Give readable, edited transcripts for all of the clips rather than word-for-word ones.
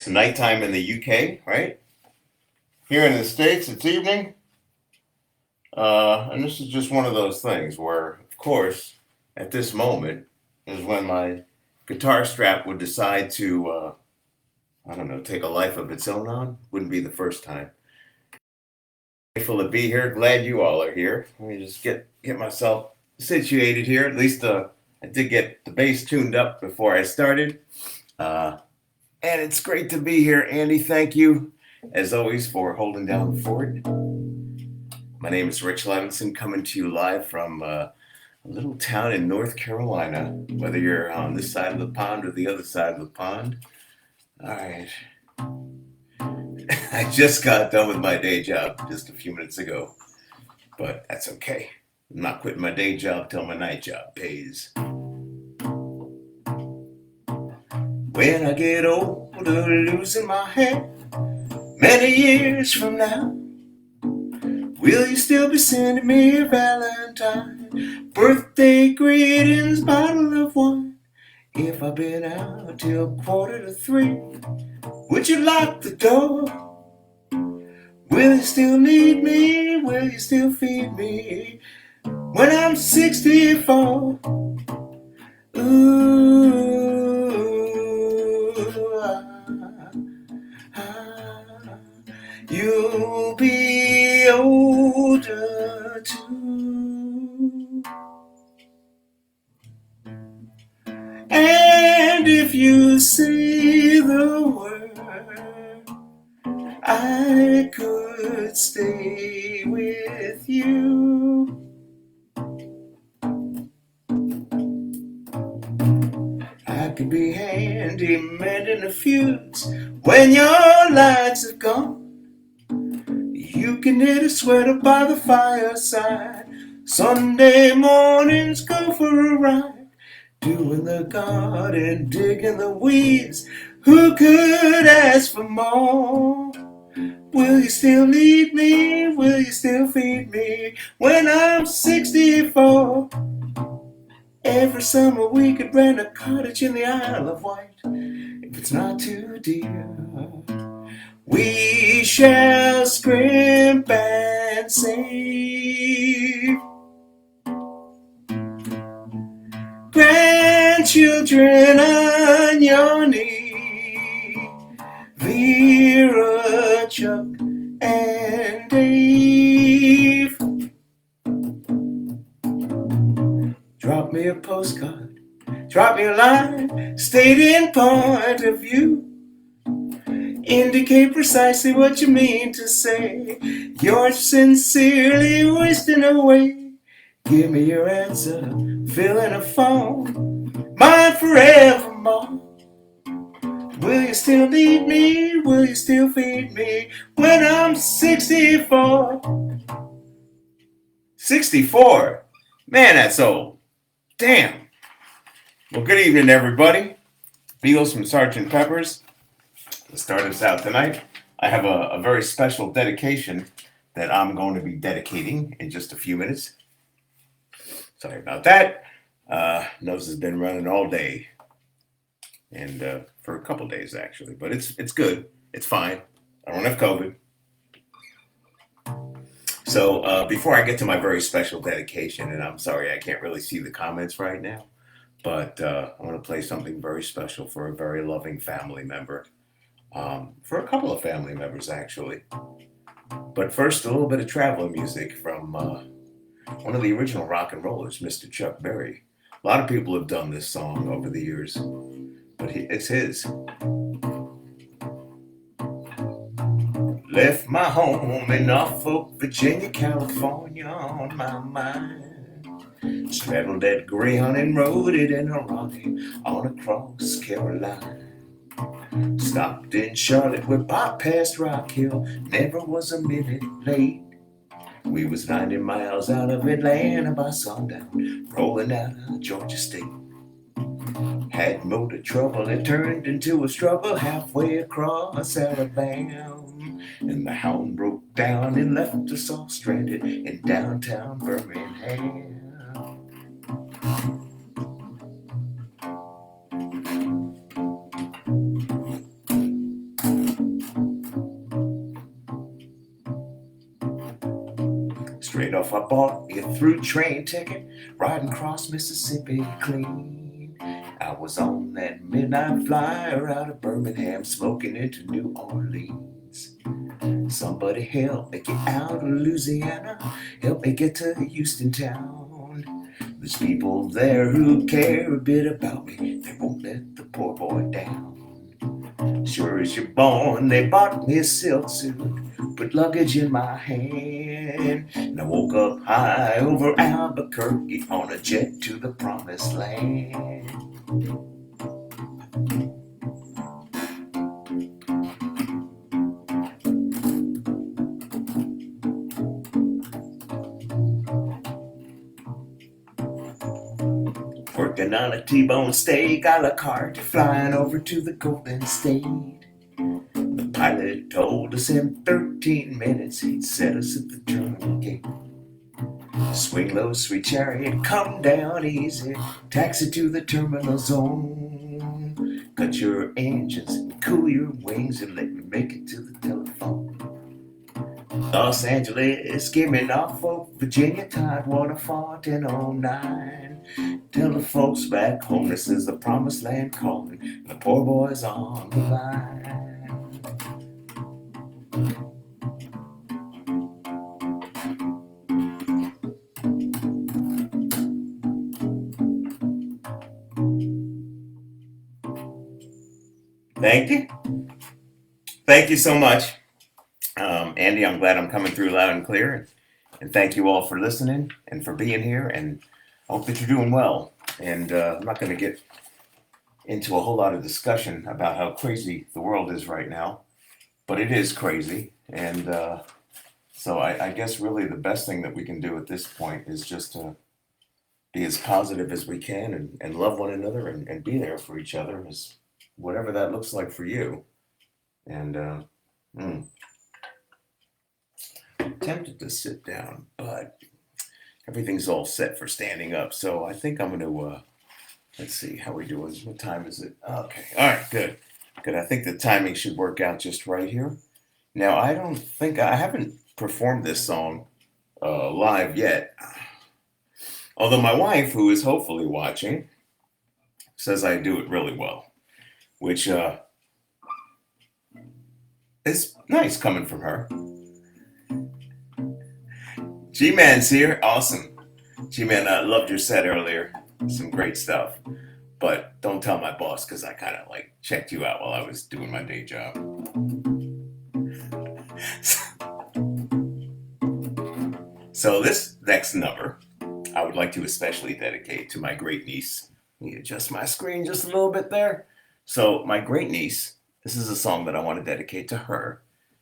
It's nighttime in the UK, right? Here in the States, it's evening. And this is just one of those things where, of course, at this moment is when my guitar strap would decide to, I don't know, take a life of its own on. Wouldn't be the first time. Grateful to be here. Glad you all are here. Let me just get myself situated here. At least I did get the bass tuned up before I started. And it's great to be here, Andy. Thank you, as always, for holding down the fort. My name is Rich Levinson, coming to you live from a little town in North Carolina, whether you're on this side of the pond or the other side of the pond. All right. I just got done with my day job just a few minutes ago, but that's okay. I'm not quitting my day job till my night job pays. When I get older, losing my hair, many years from now, will you still be sending me a Valentine, birthday greetings, bottle of wine? If I've been out till 2:45, would you lock the door? Will you still need me? Will you still feed me when I'm 64? Ooh, you'll be older too. And if you say the word, I could stay with you. I could be handy mending a fuse when your lights are gone. You can knit a sweater by the fireside. Sunday mornings go for a ride, doing the garden, digging the weeds. Who could ask for more? Will you still need me? Will you still feed me when I'm 64? Every summer we could rent a cottage in the Isle of Wight, if it's not too dear. We shall scrimp and save. Grandchildren on your knee, Vera, Chuck, and Dave. Drop me a postcard, drop me a line, stating point of view. Indicate precisely what you mean to say. You're sincerely wasting away. Give me your answer, fill in a form, mine forevermore. Will you still need me? Will you still feed me when I'm 64? 64? Man, that's old. Damn. Well, good evening, everybody. Beatles from Sgt. Pepper's. To start us out tonight, I have a very special dedication that I'm going to be dedicating in just a few minutes. Sorry about that. Nose has been running all day, and for a couple days actually, but it's good. It's fine. I don't have COVID. So before I get to my very special dedication, and I'm sorry I can't really see the comments right now, but I want to play something very special for a very loving family member. For a couple of family members, actually. But first, a little bit of traveling music from one of the original rock and rollers, Mr. Chuck Berry. A lot of people have done this song over the years, but it's his. Left my home in Norfolk, Virginia, California on my mind. Straddled that Greyhound and rode it in a Raleigh on across Carolina. Stopped in Charlotte, we bypassed Rock Hill, never was a minute late. We was 90 miles out of Atlanta by sundown, rolling out of Georgia State. Had motor trouble, it turned into a struggle halfway across Alabama. And the hound broke down and left us all stranded in downtown Birmingham. Trade off, I bought me a through train ticket, riding across Mississippi clean. I was on that midnight flyer out of Birmingham, smoking into New Orleans. Somebody help me get out of Louisiana, help me get to Houston town. There's people there who care a bit about me, they won't let the poor boy down. Sure as you're born, they bought me a silk suit, put luggage in my hand, and I woke up high over Albuquerque on a jet to the promised land. Working on a T-bone steak a la carte, flying over to the Golden State. The pilot told us in 13 minutes he'd set us at the terminal gate. Swing low, sweet chariot, come down easy, taxi to the terminal zone. Cut your engines and cool your wings and let me make it to the telephone. Los Angeles, give me Norfolk, Virginia, Tidewater, 1409. Tell the folks back home this is the promised land calling, and the poor boy's on the line. Thank you. Thank you so much. Andy, I'm glad I'm coming through loud and clear. And thank you all for listening and for being here. And I hope that you're doing well. And I'm not going to get into a whole lot of discussion about how crazy the world is right now. But it is crazy. And so I guess really the best thing that we can do at this point is just to be as positive as we can and love one another and be there for each other, as whatever that looks like for you. And tempted to sit down, but everything's all set for standing up. So I think I'm going to, let's see, how we doing? What time is it? Okay. All right, good. Good. I think the timing should work out just right here. Now, I haven't performed this song live yet. Although my wife, who is hopefully watching, says I do it really well, which is nice coming from her. G-Man's here. Awesome. G-Man, I loved your set earlier. Some great stuff. But don't tell my boss, because I kind of like checked you out while I was doing my day job. So this next number, I would like to especially dedicate to my great niece. Let me adjust my screen just a little bit there. So my great niece, this is a song that I want to dedicate to her,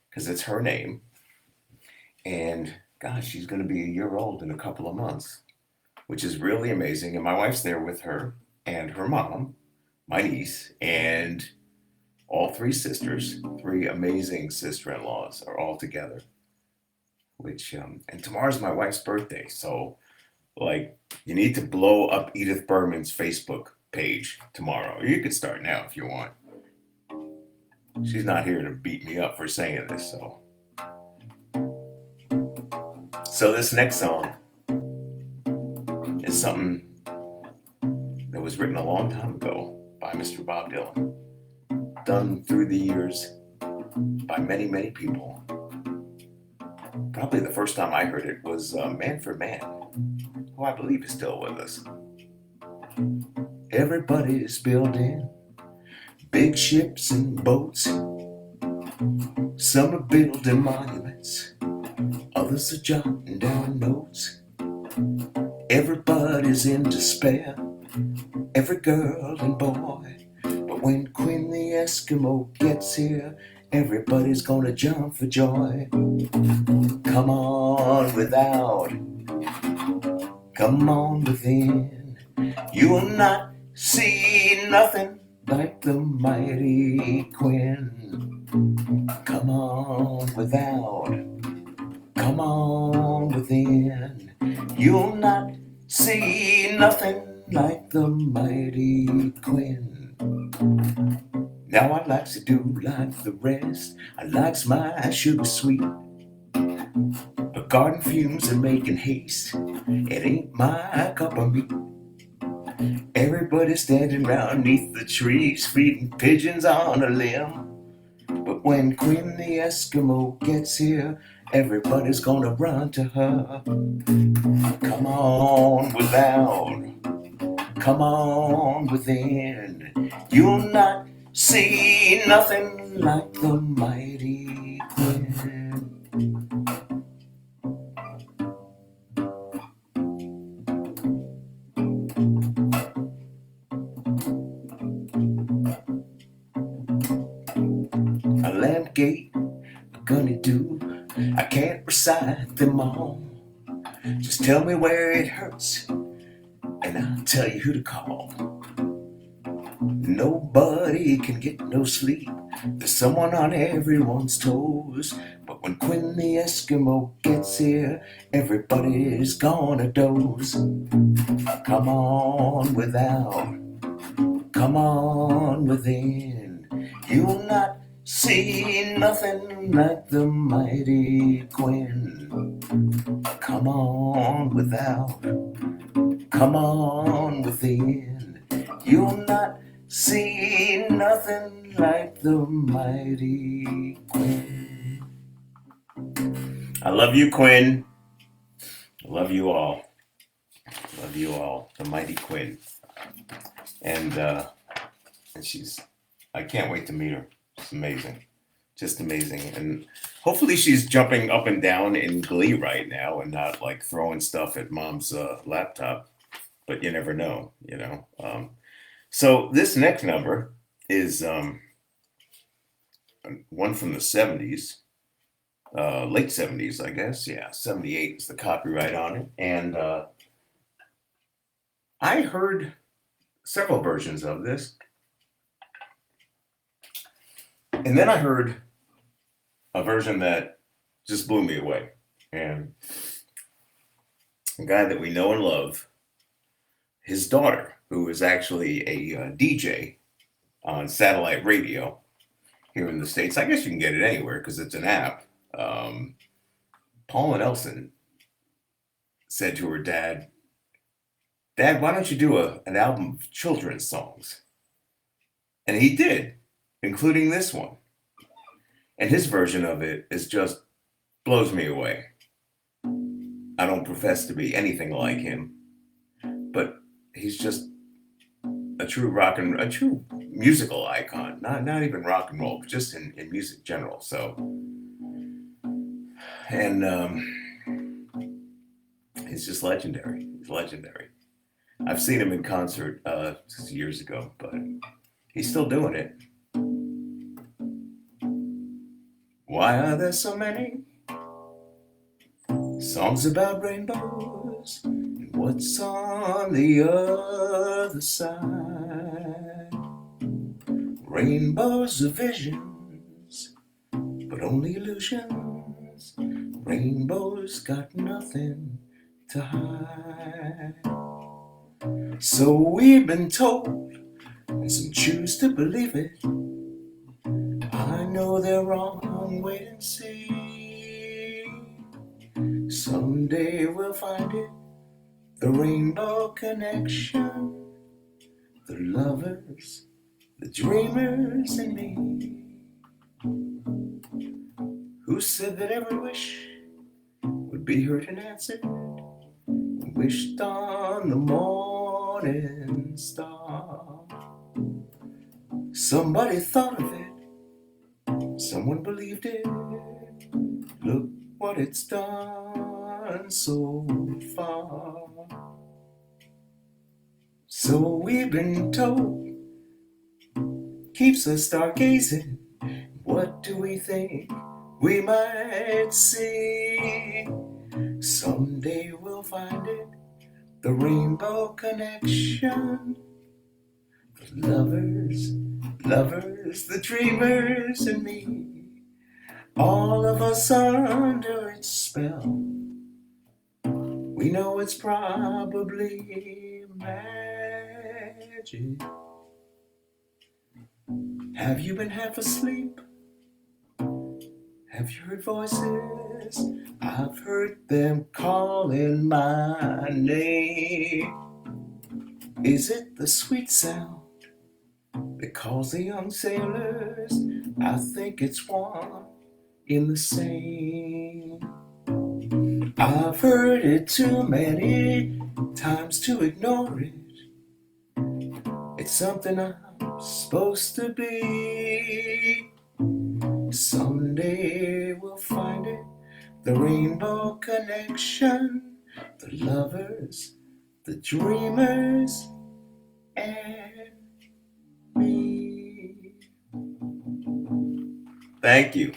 because it's her name. And gosh, she's going to be a year old in a couple of months, which is really amazing. And my wife's there with her and her mom, my niece, and all three sisters, three amazing sister-in-laws are all together, which, and tomorrow's my wife's birthday. So like, you need to blow up Edith Berman's Facebook page tomorrow. You could start now if you want. She's not here to beat me up for saying this, so. So this next song is something that was written a long time ago by Mr. Bob Dylan, done through the years by many, many people. Probably the first time I heard it was Manfred Mann, who I believe is still with us. Everybody's building big ships and boats. Some are building monuments, others are jotting down notes. Everybody's in despair, every girl and boy. But when Quinn the Eskimo gets here, everybody's gonna jump for joy. Come on without, come on within. You will not see nothing like the mighty Quinn. Come on without, come on within. You'll not see nothing like the mighty Quinn. Now I like to do like the rest. I likes my sugar sweet, because Garden fumes are making haste. It ain't my cup of meat. Everybody's standing round neath the trees, feeding pigeons on a limb. But when Quinn the Eskimo gets here, everybody's gonna run to her. Come on without, come on within. You'll not see nothing like the mighty Quinn. A lamp gate, a gunny do. I can't recite them all. Just tell me where it hurts, and I'll tell you who to call. Nobody can get no sleep. There's someone on everyone's toes. But when Quinn the Eskimo gets here, everybody's gonna doze. Come on without, come on within. You'll not see nothing like the mighty Quinn. Come on without, come on within. You'll not see nothing like the mighty Quinn. I love you, Quinn. I love you all. Love you all. The mighty Quinn. And she's, I can't wait to meet her. She's amazing. Just amazing. And hopefully she's jumping up and down in glee right now and not like throwing stuff at mom's laptop. But you never know, you know. So this next number is one from the 70s, late 70s, I guess. Yeah, 78 is the copyright on it. And I heard several versions of this. And then I heard a version that just blew me away. And a guy that we know and love, his daughter, who is actually a DJ on satellite radio here in the States. I guess you can get it anywhere because it's an app. Paula Nelson said to her dad, "Dad, why don't you do an album of children's songs?" And he did, including this one. And his version of it is just blows me away. I don't profess to be anything like him, but he's just a true a true musical icon. Not even rock and roll, but just in music general. So, and he's just legendary. He's legendary. I've seen him in concert years ago, but he's still doing it. Why are there so many songs about rainbows? And what's on the other side? Rainbows are visions, but only illusions. Rainbows got nothing to hide. So we've been told, and some choose to believe it. I know they're wrong, wait and see. Someday we'll find it, the rainbow connection. The lovers, the dreamers, and me. Who said that every wish would be heard and answered? Wished on the morning star. Somebody thought of it, someone believed it. Look what it's done so far. So we've been told, keeps us stargazing. What do we think we might see? Someday we'll find it, the rainbow connection. The lovers, the dreamers, and me. All of us under its spell. We know it's probably magic. Have you been half asleep? Have you heard voices I've heard them calling my name. Is it the sweet sound that calls the young sailors? I think it's one in the same. I've heard it too many times to ignore it. It's something I'm supposed to be. Someday we'll find it, the rainbow connection, the lovers, the dreamers, and me. Thank you.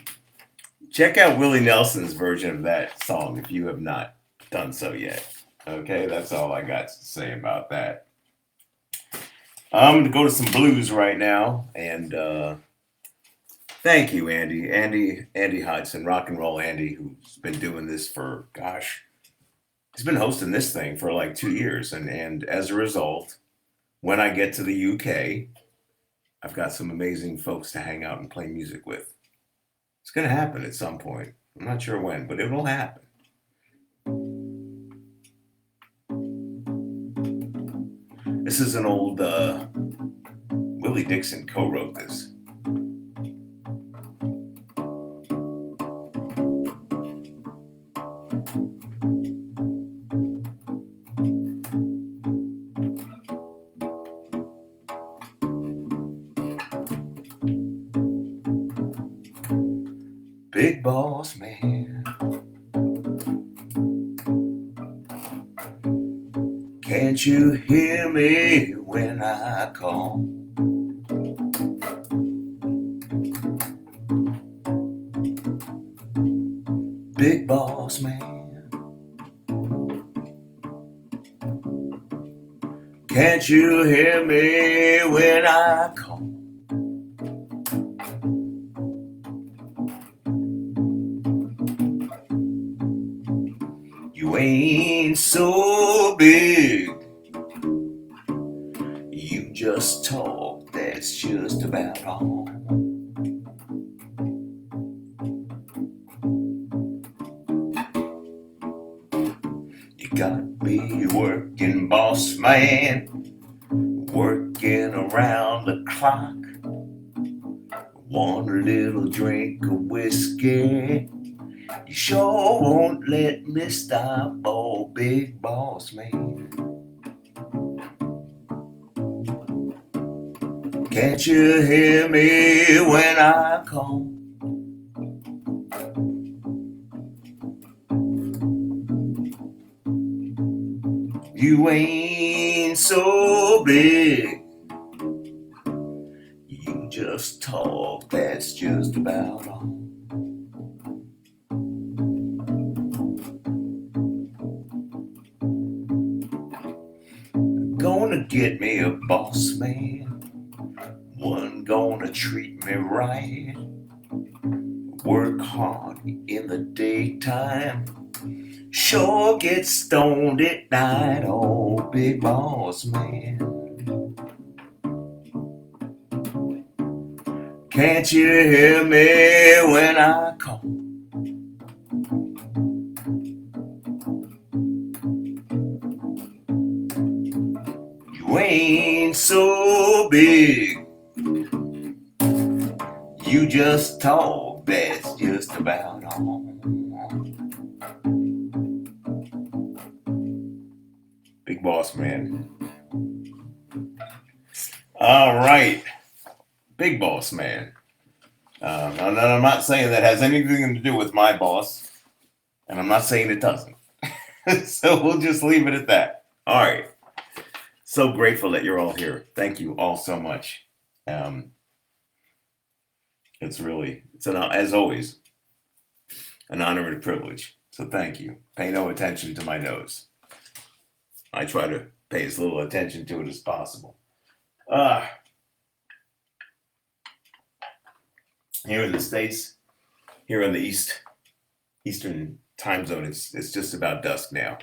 Check out Willie Nelson's version of that song if you have not done so yet. Okay, that's all I got to say about that. I'm going to go to some blues right now, and thank you, Andy Hudson, Rock and Roll Andy, who's been doing this for, gosh, he's been hosting this thing for like 2 years. And as a result, when I get to the UK, I've got some amazing folks to hang out and play music with. It's going to happen at some point. I'm not sure when, but it will happen. This is an old, Willie Dixon co-wrote this. Big boss man, can't you hear me when I call? Big boss man, can't you hear me when I call? You ain't so big, you just talk, that's just about all. You got me working, boss man, working around the clock. One little drink of whiskey, you sure won't let me stop, oh big boss man. Can't you hear me when I call? You ain't so big, you just talk, that's just about all. Gonna get me a boss man, one gonna treat me right, work hard in the daytime, sure get stoned at night, oh big boss man. Can't you hear me when I call? You ain't so big, you just talk, that's just about all. Big boss man. All right. Big boss man. And I'm not saying that has anything to do with my boss, and I'm not saying it doesn't. So we'll just leave it at that. All right. So grateful that you're all here. Thank you all so much. It's as always, an honor and a privilege. So thank you. Pay no attention to my nose. I try to pay as little attention to it as possible. Here in the States, here in the Eastern time zone, it's just about dusk now.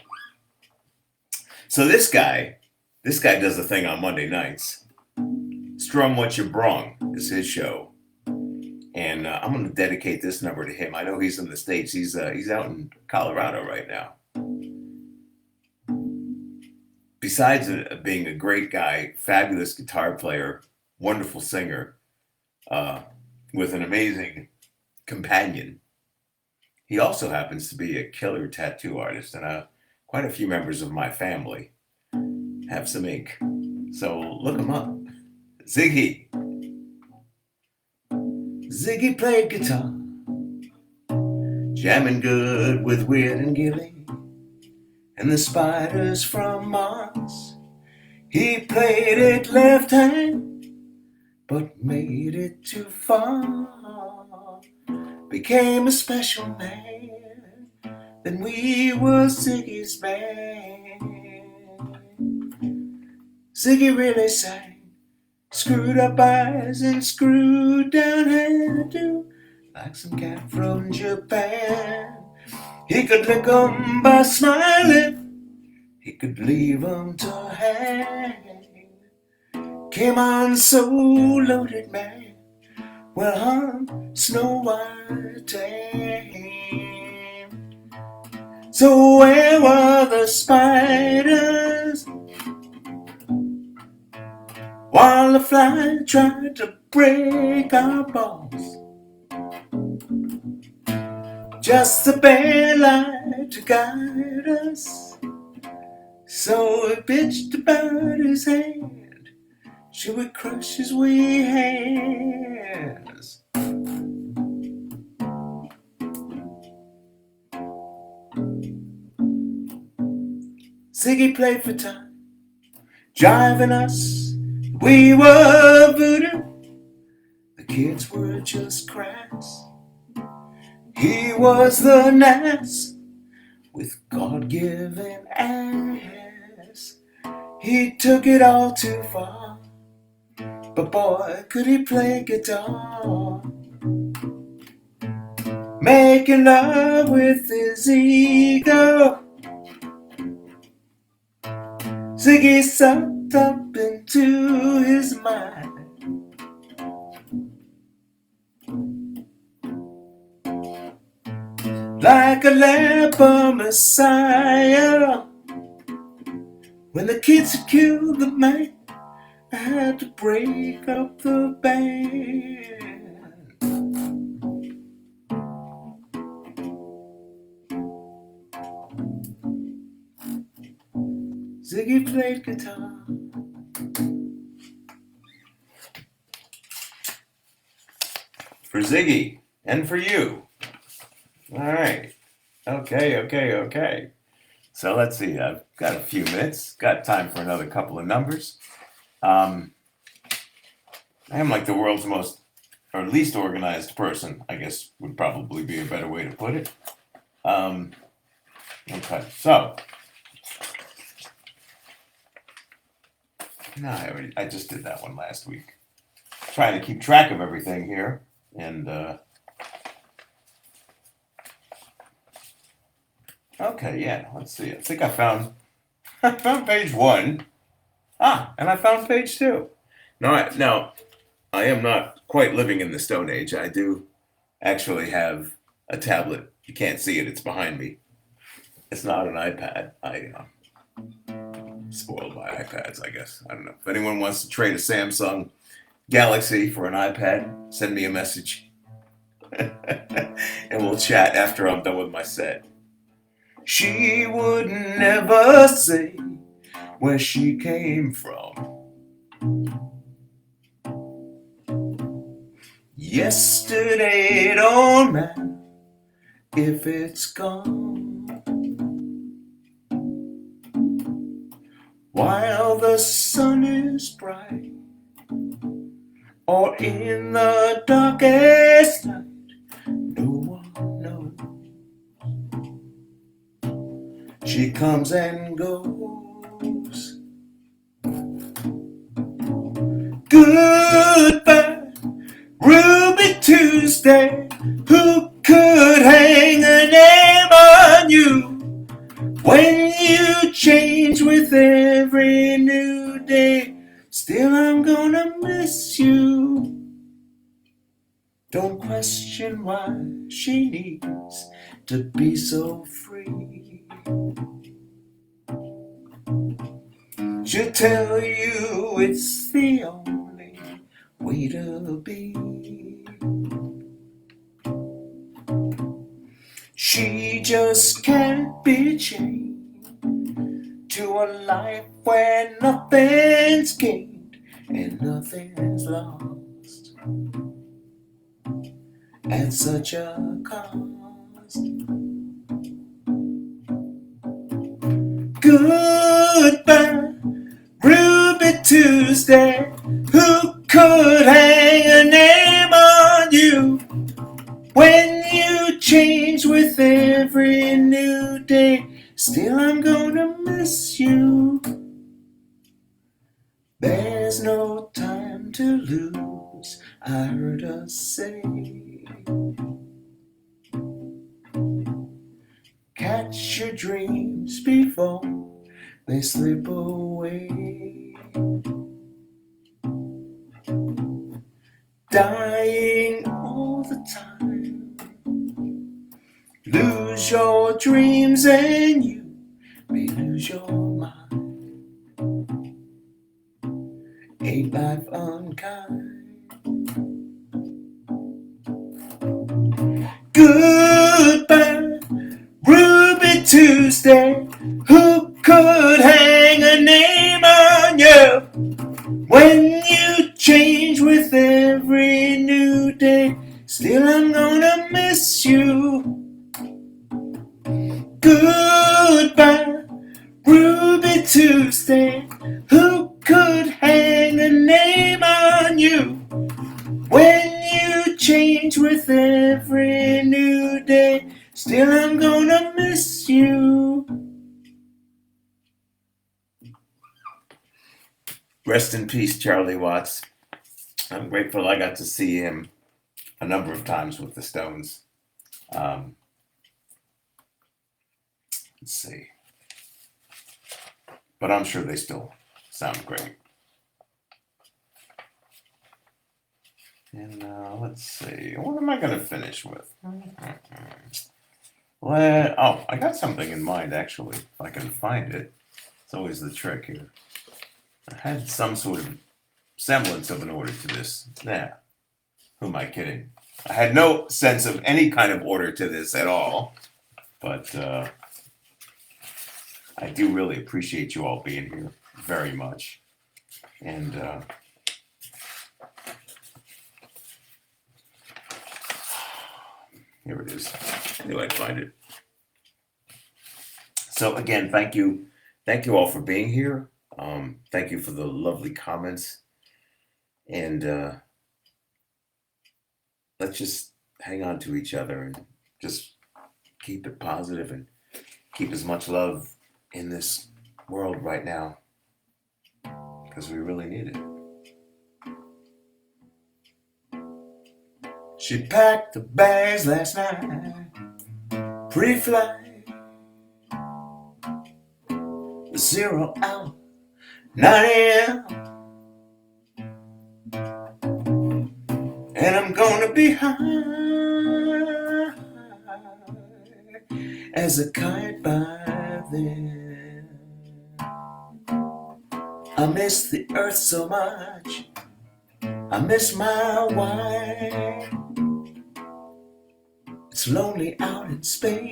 So this guy does a thing on Monday nights. Strum What You Brung is his show. And I'm going to dedicate this number to him. I know he's in the States. He's out in Colorado right now. Besides being a great guy, fabulous guitar player, wonderful singer, with an amazing companion, he also happens to be a killer tattoo artist, and quite a few members of my family have some ink. So look him up. Ziggy. Ziggy played guitar, jamming good with Weird and Gilly, and the Spiders from Mars. He played it left hand, but made it too far. Became a special man, then we were Ziggy's band. Ziggy really sang, screwed up eyes and screwed down hairdo, like some cat from Japan. He could lick 'em by smiling, he could leave 'em to hang. Came on so loaded, man, well hung Snow White tame. So where were the spiders while the fly tried to break our balls? Just the bare light to guide us. So he bitched about his hand, should we crush his wee hands? Ziggy played for time, driving us, we were voodoo. The kids were just crass. He was the nass with God-given ass. He took it all too far, but boy, could he play guitar. Making love with his ego, Ziggy sucked up into his mind. Like a leper messiah, when the kids had killed the man, I had to break up the band. Ziggy played guitar. For Ziggy, and for you. All right. Okay. So let's see. I've got a few minutes. Got time for another couple of numbers. I am like the world's most, or least organized person, I guess would probably be a better way to put it. Okay, so. No, I just did that one last week. Trying to keep track of everything here. And, okay, yeah, let's see. I think I found page 1. And I found page 2. Now, I am not quite living in the Stone Age. I do actually have a tablet. You can't see it. It's behind me. It's not an iPad. Spoiled by iPads, I guess. I don't know. If anyone wants to trade a Samsung Galaxy for an iPad, send me a message. And we'll chat after I'm done with my set. She would never say where she came from. Yesterday don't matter if it's gone. While the sun is bright, or in the darkest night, no one knows. She comes and goes. Goodbye, Ruby Tuesday. Who could hang a name on you when you change with every new day? Still, I'm gonna miss you. Don't question why she needs to be so free. She'll tell you it's the only way to be. She just can't be chained to a life where nothing's gained and nothing's lost at such a cost. Goodbye, Ruby Tuesday. Who could hang a name on you when you change with every new day? Still, I'm gonna miss you. There's no time to lose, I heard her say. Catch your dreams before they slip away. Dying all the time. Lose your dreams and you may lose your mind. Ain't life unkind? Goodbye, Ruby Tuesday. Who could hang a name on you when you change with every new day? Still, I'm gonna miss you. Goodbye, Ruby Tuesday. Who could hang a name on you when you change with every new day? Still, I'm gonna miss you. Rest in peace, Charlie Watts. I'm grateful I got to see him a number of times with the Stones. Let's see. But I'm sure they still sound great. And let's see. What am I going to finish with? Well, I got something in mind, actually. If I can find it. It's always the trick here. I had some sort of semblance of an order to this. Nah. Who am I kidding? I had no sense of any kind of order to this at all. But I do really appreciate you all being here very much. And here it is. I knew I'd find it. So again, thank you. Thank you all for being here. Thank you for the lovely comments. And let's just hang on to each other and just keep it positive and keep as much love in this world right now, because we really need it. She packed the bags last night, pre-flight, 0 hour, 9 a.m. And I'm gonna be high as a kite by then. I miss the earth so much, I miss my wife. It's lonely out in space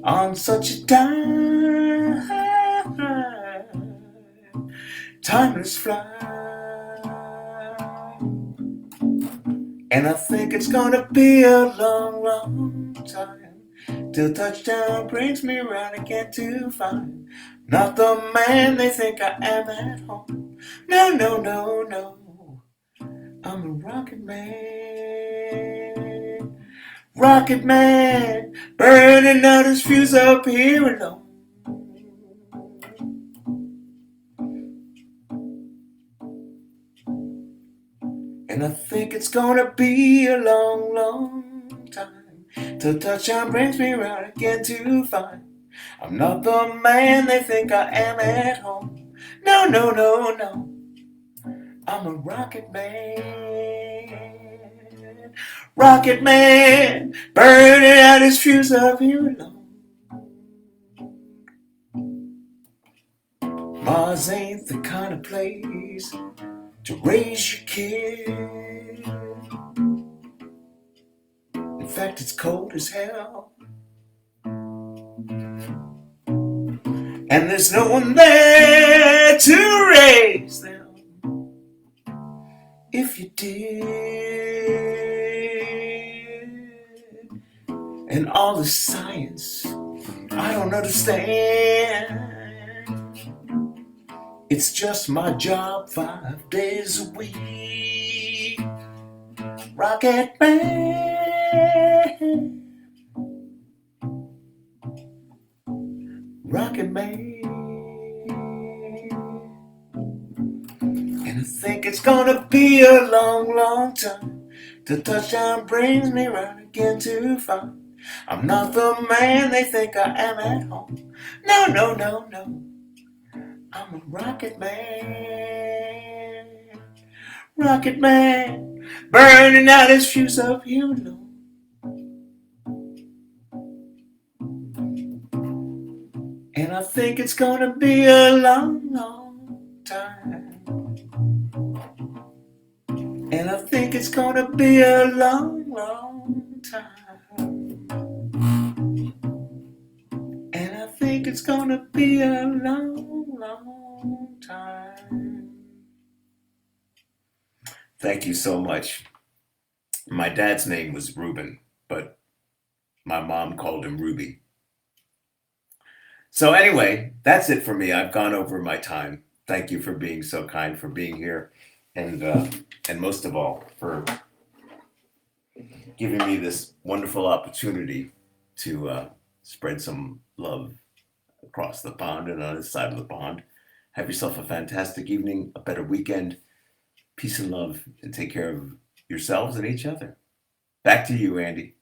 on such a timeless flight. And I think it's gonna be a long, long time till touchdown brings me round again to find not the man they think I am at home. No, no, no, no. I'm a rocket man. Rocket man, burning out his fuse up here alone. And I think it's gonna be a long, long time till touchdown brings me round again to find I'm not the man they think I am at home. No, no, no, no. I'm a rocket man. Rocket man, burning out his fuse up here alone. Mars ain't the kind of place to raise your kid. In fact, it's cold as hell. And there's no one there to raise them. If you did. And all the science I don't understand. It's just my job 5 days a week. Rocket man. Rocket man. And I think it's gonna be a long, long time till touchdown brings me round again to find I'm not the man they think I am at home. No, no, no, no. I'm a rocket man. Rocket man, burning out his fuse up here alone. And I think it's gonna be a long, long time. And I think it's gonna be a long, long time. And I think it's gonna be a long, long time. Thank you so much. My dad's name was Ruben, but my mom called him Ruby. So anyway, that's it for me. I've gone over my time. Thank you for being so kind, for being here, and most of all, for giving me this wonderful opportunity to spread some love across the pond and on this side of the pond. Have yourself a fantastic evening, a better weekend. Peace and love, and take care of yourselves and each other. Back to you, Andy.